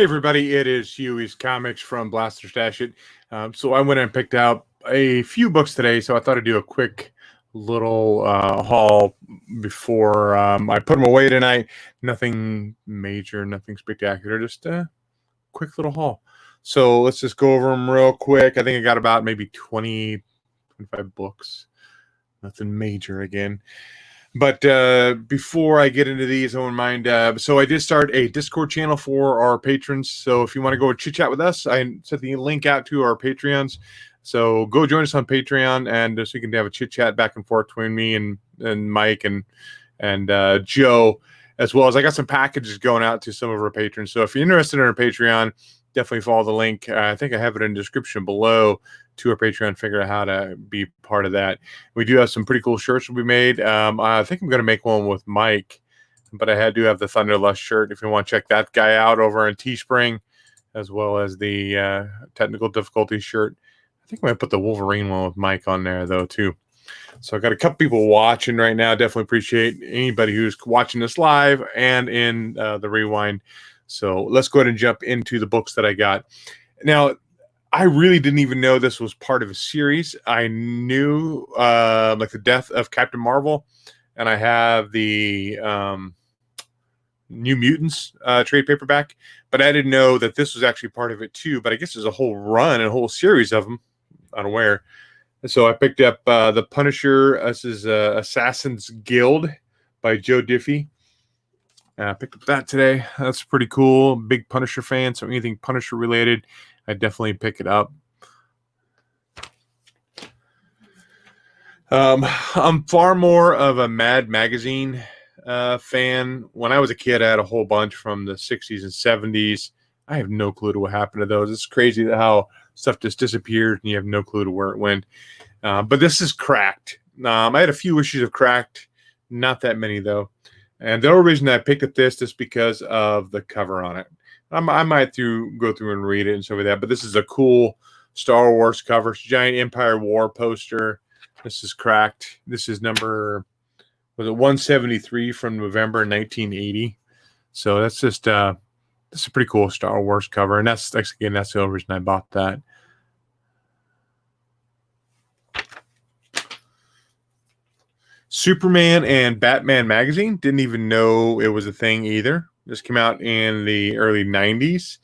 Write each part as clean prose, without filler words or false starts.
Hey everybody, it is Huey's Comics from Blaster Stash It. So I went and picked out a few books today, so I thought I'd do a quick little haul before I put them away tonight. Nothing major, nothing spectacular, just a quick little haul. So let's just go over them real quick. I think I got about maybe 20, 25 books. Nothing major again. But before I get into these, I wouldn't mind. So I did start a Discord channel for our patrons. So if you want to go chit chat with us, I sent the link out to our Patreons. So go join us on Patreon, and so you can have a chit chat back and forth between me and Mike and Joe, as well as I got some packages going out to some of our patrons. So if you're interested in our Patreon, definitely follow the link. I think I have it in the description below to our Patreon. Figure out how to be part of that. We do have some pretty cool shirts will be made. I think I'm going to make one with Mike, but I do have the Thunderlust shirt. If you want to check that guy out over on Teespring, as well as the technical difficulty shirt. I think I'm going to put the Wolverine one with Mike on there though too. So I got a couple people watching right now. Definitely appreciate anybody who's watching this live and in the rewind. So let's go ahead and jump into the books that I got. Now, I really didn't even know this was part of a series. I knew like the death of Captain Marvel, and I have the New Mutants trade paperback, but I didn't know that this was actually part of it too. But I guess there's a whole run, a whole series of them. Unaware. And so I picked up the Punisher. This is Assassin's Guild by Joe Diffie. I picked up that today. That's pretty cool. Big Punisher fan, so anything Punisher related, I definitely pick it up. I'm far more of a Mad Magazine fan. When I was a kid, I had a whole bunch from the 60s and 70s. I have no clue to what happened to those. It's crazy how stuff just disappeared and you have no clue to where it went. But this is Cracked. I had a few issues of Cracked, not that many though. And the only reason I picked up this is because of the cover on it. I might go through and read it and stuff like that, but this is a cool Star Wars cover. It's a giant Empire War poster. This is Cracked. This is number, was it 173 from November 1980? So that's just this is a pretty cool Star Wars cover, and that's the only reason I bought that. Superman and Batman magazine. Didn't even know it was a thing either. This came out in the early 90s.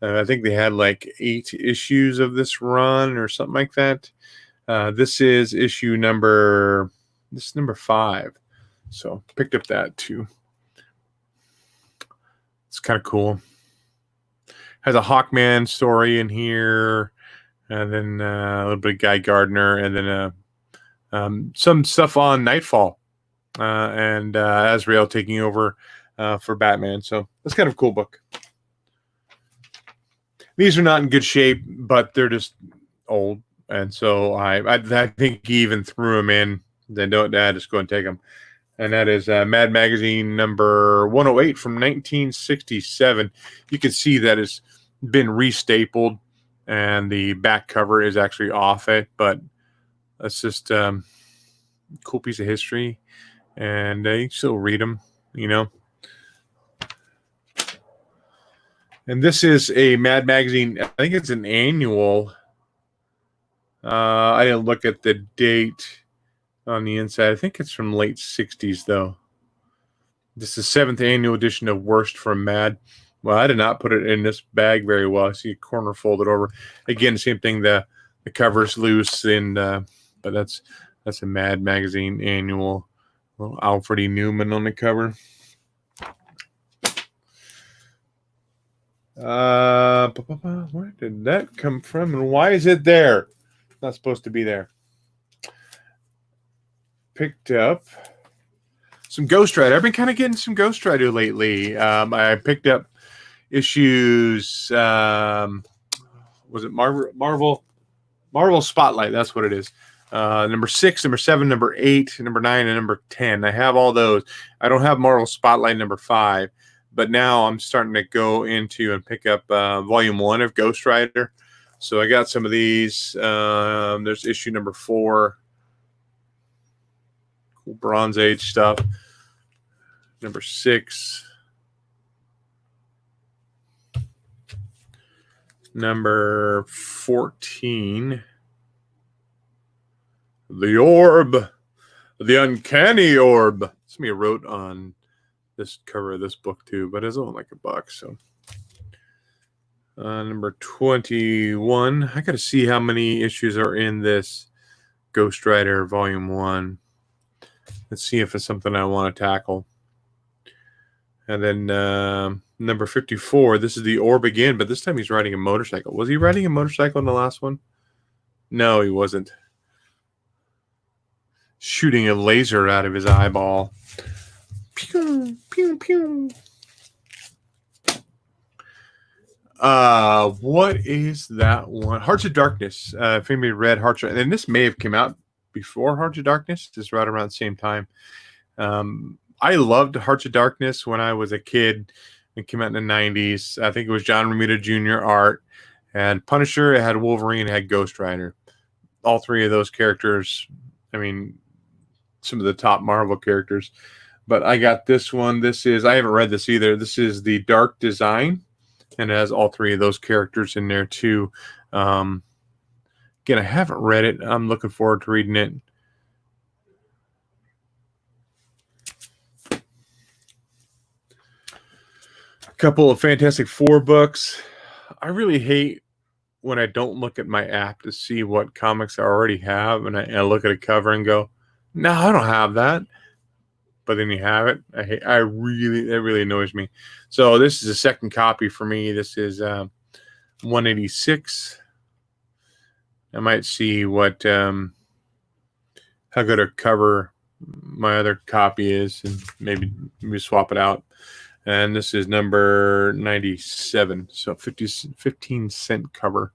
I think they had like 8 issues of this run or something like that. This is issue number 5. So picked up that too. It's kind of cool. Has a Hawkman story in here, and then a little bit of Guy Gardner, and then some stuff on Nightfall and Azrael taking over for Batman. So that's kind of a cool book. These are not in good shape, but they're just old, and so I think he even threw them in. Then don't just go and take them. And that is Mad Magazine number 108 from 1967. You can see that it's been restapled, and the back cover is actually off it, but that's just cool piece of history, and you can still read them, you know. And this is a Mad Magazine. I think it's an annual. I didn't look at the date on the inside. I think it's from late 60s, though. This is the 7th annual edition of Worst from Mad. Well, I did not put it in this bag very well. I see a corner folded over. Again, same thing. The cover's loose, and but that's a Mad Magazine annual. Little Alfred E. Newman on the cover. Where did that come from, and why is it there? Not supposed to be there. Picked up some Ghost Rider. I've been kind of getting some Ghost Rider lately. I picked up issues. Was it Marvel Spotlight? That's what it is. Number 6, number 7, number 8, number 9, and number 10. I have all those. I don't have Marvel Spotlight number 5, but now I'm starting to go into and pick up volume 1 of Ghost Rider. So I got some of these. There's issue number 4. Cool Bronze Age stuff. Number 6. number 14. The Orb. The Uncanny Orb. Somebody wrote on this cover of this book too, but it's only like $1. So number 21. I got to see how many issues are in this Ghost Rider Volume 1. Let's see if it's something I want to tackle. And then number 54. This is the Orb again, but this time he's riding a motorcycle. Was he riding a motorcycle in the last one? No, he wasn't. Shooting a laser out of his eyeball. Pew, pew, pew. What is that one? Hearts of Darkness. If anybody read Hearts of, and this may have come out before Hearts of Darkness, just right around the same time. I loved Hearts of Darkness when I was a kid. It came out in the 90s. I think it was John Romita Jr. art. And Punisher, it had Wolverine, it had Ghost Rider. All three of those characters, I mean, some of the top Marvel characters. But I got this one. This is, I haven't read this either. This is the Dark Design. And it has all three of those characters in there too. Again, I haven't read it. I'm looking forward to reading it. A couple of Fantastic Four books. I really hate when I don't look at my app to see what comics I already have, and I look at a cover and go, no, I don't have that. But then you have it. It really annoys me. So this is a second copy for me. This is 186. I might see what how good a cover my other copy is, and maybe swap it out. And this is number 97. So 15-cent cover.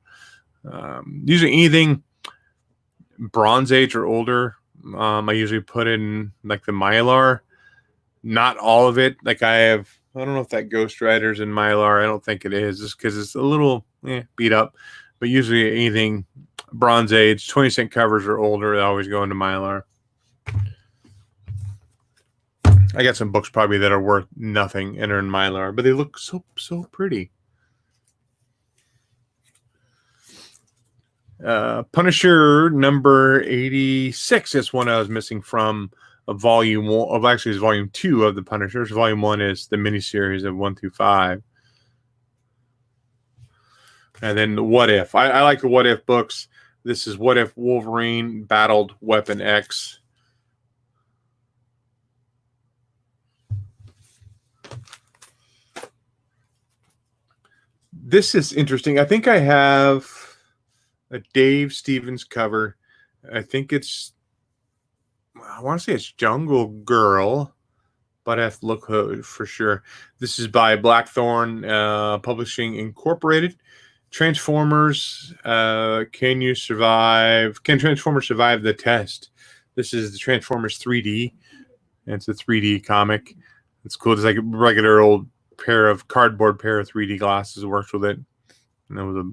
Usually anything Bronze Age or older. I usually put in like the Mylar, not all of it. Like I don't know if that Ghost Rider's in Mylar. I don't think it is, just because it's a little beat up. But usually anything Bronze Age, 20-cent covers or older, they always go into Mylar. I got some books probably that are worth nothing and are in Mylar, but they look so pretty. Punisher number 86 is one I was missing from a volume 1 of, actually it's volume 2 of the Punishers. Volume 1 is the miniseries of 1 through 5. And then the What If. I like the What If books. This is What If Wolverine battled Weapon X. This is interesting. I think I have a Dave Stevens cover. I think it's, I want to say it's Jungle Girl, but I have to look for sure. This is by Blackthorn Publishing Incorporated. Transformers, can Transformers survive the test? This is the Transformers 3D. And it's a 3D comic. It's cool. It's like a regular old pair of 3D glasses. Works with it. And that was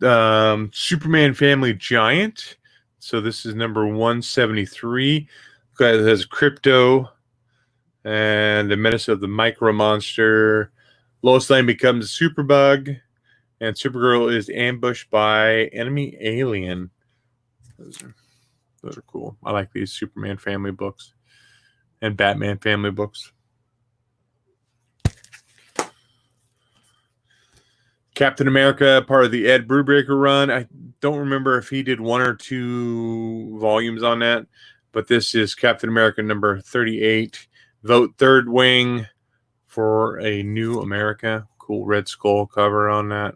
$1. Superman Family Giant. So this is number 173. It has Crypto and the Menace of the Micro Monster. Lois Lane becomes a Superbug, and Supergirl is ambushed by enemy alien. Those are cool. I like these Superman family books and Batman family books. Captain America, part of the Ed Brubaker run. I don't remember if he did 1 or 2 volumes on that, but this is Captain America number 38. Vote Third Wing for a New America. Cool Red Skull cover on that.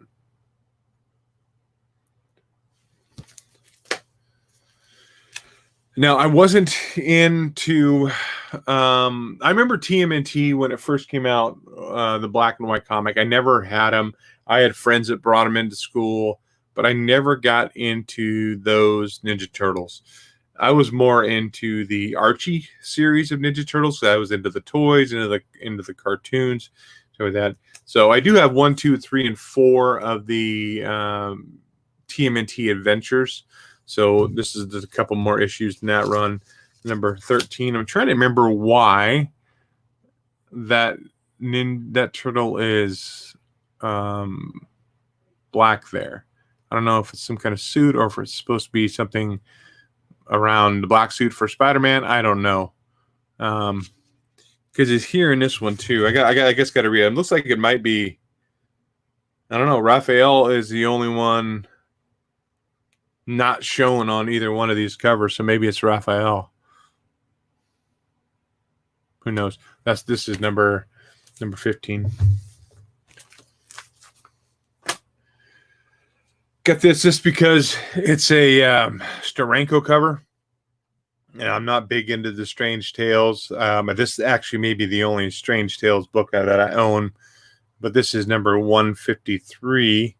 Now, I wasn't into... I remember TMNT when it first came out, the black and white comic. I never had them. I had friends that brought them into school, but I never got into those Ninja Turtles. I was more into the Archie series of Ninja Turtles. So I was into the toys, into the cartoons, so that. So I do have 1, 2, 3, and 4 of the TMNT Adventures. So this is just a couple more issues in that run. Number 13. I'm trying to remember why that turtle is black there. I don't know if it's some kind of suit or if it's supposed to be something around the black suit for Spider-Man. I don't know. Because it's here in this one too. I guess got to read it. It looks like it might be. I don't know. Raphael is the only one not shown on either one of these covers, so maybe it's Raphael. Who knows? This is number 15. Got this just because it's a Steranko cover. And I'm not big into the Strange Tales. This actually may be the only Strange Tales book that I own. But this is number 153.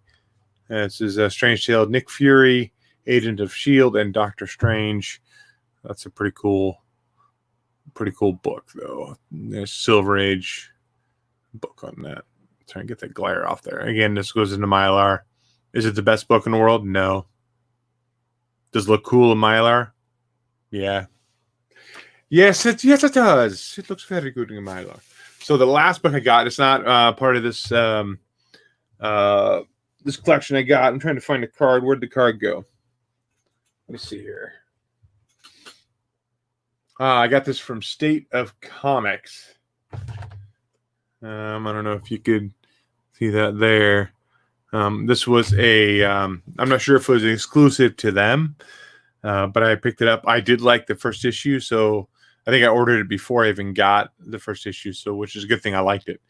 This is a Strange Tale, Nick Fury, Agent of S.H.I.E.L.D., and Doctor Strange. That's a pretty cool book, though. There's Silver Age book on that. Try and get that glare off there. Again, this goes into Mylar. Is it the best book in the world? No. Does it look cool in Mylar? Yeah. Yes, it does. It looks very good in Mylar. So the last book I got, it's not part of this this collection I got. I'm trying to find the card. Where'd the card go? Let me see here. I got this from State of Comics. I don't know if you could see that there. This was I'm not sure if it was exclusive to them, but I picked it up. I did like the first issue, so I think I ordered it before I even got the first issue, so which is a good thing I liked it.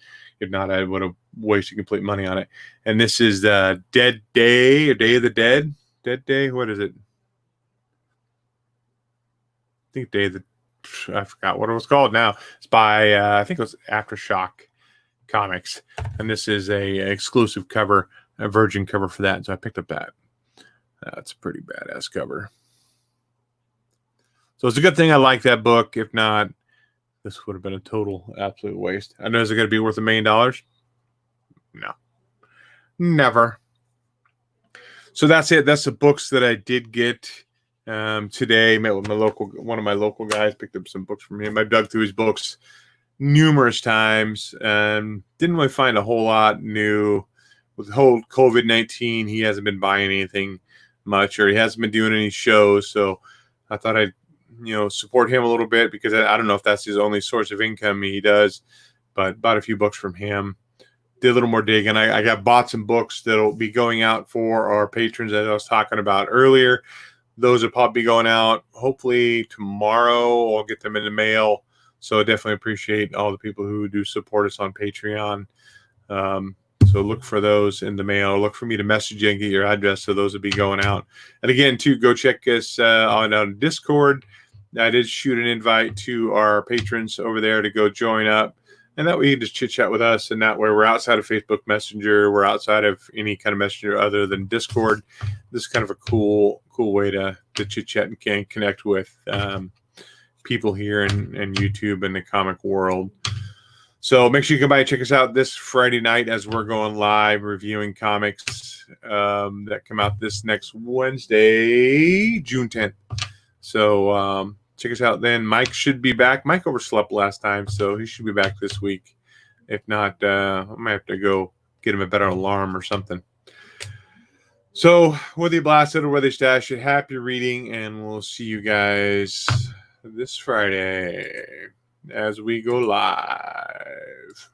If not, I would have wasted complete money on it. And this is Dead Day, or Day of the Dead. Dead Day? What is it? I think Day of the... I forgot what it was called now. It's by, I think it was Aftershock Comics. And this is a exclusive cover, a Virgin cover for that. So I picked up that. That's a pretty badass cover. So it's a good thing I like that book. If not, this would have been a total absolute waste. I know, is it going to be worth $1 million? No. Never. So that's it. That's the books that I did get today. Met with one of my local guys, picked up some books from him. I've dug through his books numerous times and didn't really find a whole lot new. With the whole COVID-19, he hasn't been buying anything much, or he hasn't been doing any shows. So I thought I'd support him a little bit, because I don't know if that's his only source of income. He does, but bought a few books from him. Did a little more digging. I bought some books that'll be going out for our patrons that I was talking about earlier. Those will probably be going out hopefully tomorrow. I'll get them in the mail. So I definitely appreciate all the people who do support us on Patreon. So look for those in the mail. Look for me to message you and get your address. So those will be going out. And again, too, go check us on Discord. I did shoot an invite to our patrons over there to go join up. And that way you can just chit chat with us. And that way we're outside of Facebook Messenger. We're outside of any kind of messenger other than Discord. This is kind of a cool way to chit chat and connect with people here in YouTube and the comic world. So make sure you come by and check us out this Friday night as we're going live reviewing comics that come out this next Wednesday, June 10th. So check us out then. Mike should be back. Mike overslept last time, so he should be back this week. If not, I might have to go get him a better alarm or something. So whether you blast it or whether you stash it, happy reading, and we'll see you guys this Friday as we go live.